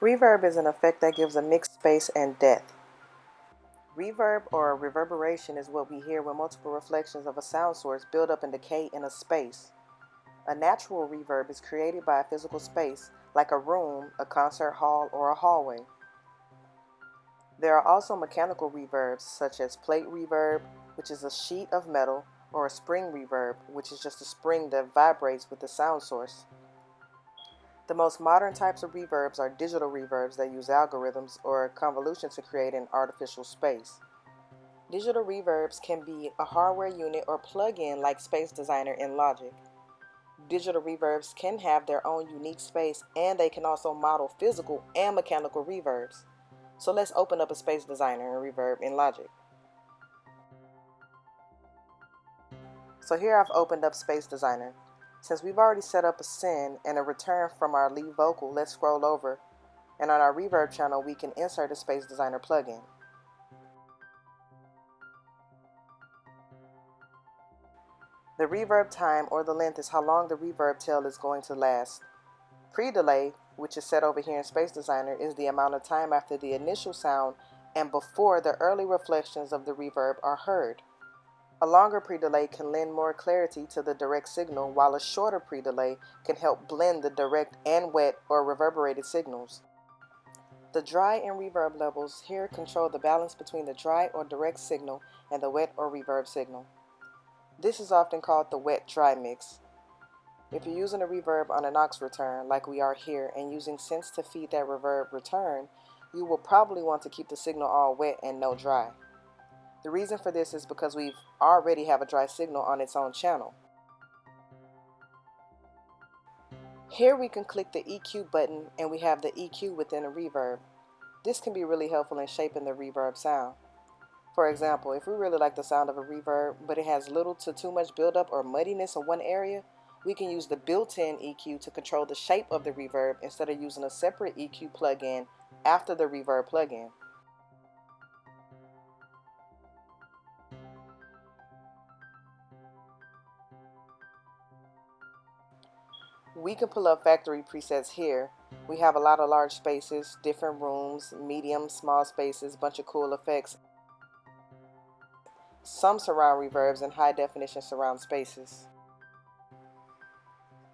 Reverb is an effect that gives a mixed space and depth. Reverb or reverberation is what we hear when multiple reflections of a sound source build up and decay in a space. A natural reverb is created by a physical space, like a room, a concert hall, or a hallway. There are also mechanical reverbs, such as plate reverb, which is a sheet of metal, or a spring reverb, which is just a spring that vibrates with the sound source. The most modern types of reverbs are digital reverbs that use algorithms or convolution to create an artificial space. Digital reverbs can be a hardware unit or plug-in like Space Designer in Logic. Digital reverbs can have their own unique space, and they can also model physical and mechanical reverbs. So let's open up a Space Designer and Reverb in Logic. So here I've opened up Space Designer. Since we've already set up a send and a return from our lead vocal, let's scroll over, and on our reverb channel we can insert a Space Designer plugin. The reverb time, or the length, is how long the reverb tail is going to last. Pre-delay, which is set over here in Space Designer, is the amount of time after the initial sound and before the early reflections of the reverb are heard. A longer pre-delay can lend more clarity to the direct signal, while a shorter pre-delay can help blend the direct and wet or reverberated signals. The dry and reverb levels here control the balance between the dry or direct signal and the wet or reverb signal. This is often called the wet-dry mix. If you're using a reverb on an aux return, like we are here, and using synths to feed that reverb return, you will probably want to keep the signal all wet and no dry. The reason for this is because we already have a dry signal on its own channel. Here we can click the EQ button and we have the EQ within a reverb. This can be really helpful in shaping the reverb sound. For example, if we really like the sound of a reverb, but it has little to too much buildup or muddiness in one area, we can use the built-in EQ to control the shape of the reverb instead of using a separate EQ plugin after the reverb plugin. We can pull up factory presets here. We have a lot of large spaces, different rooms, medium, small spaces, bunch of cool effects, some surround reverbs, and high definition surround spaces.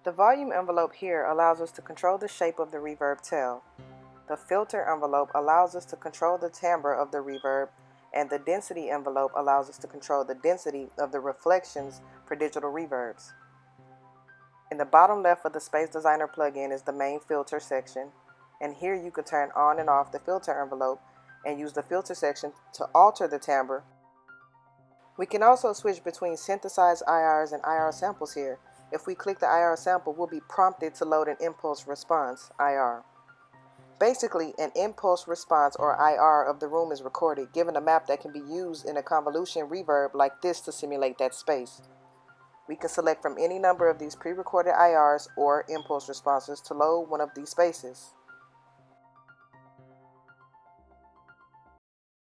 The volume envelope here allows us to control the shape of the reverb tail. The filter envelope allows us to control the timbre of the reverb, and the density envelope allows us to control the density of the reflections for digital reverbs. In the bottom left of the Space Designer plugin is the main filter section, and here you can turn on and off the filter envelope and use the filter section to alter the timbre. We can also switch between synthesized IRs and IR samples here. If we click the IR sample, we'll be prompted to load an impulse response, IR. Basically, an impulse response, or IR, of the room is recorded, given a map that can be used in a convolution reverb like this to simulate that space. We can select from any number of these pre-recorded IRs or impulse responses to load one of these spaces.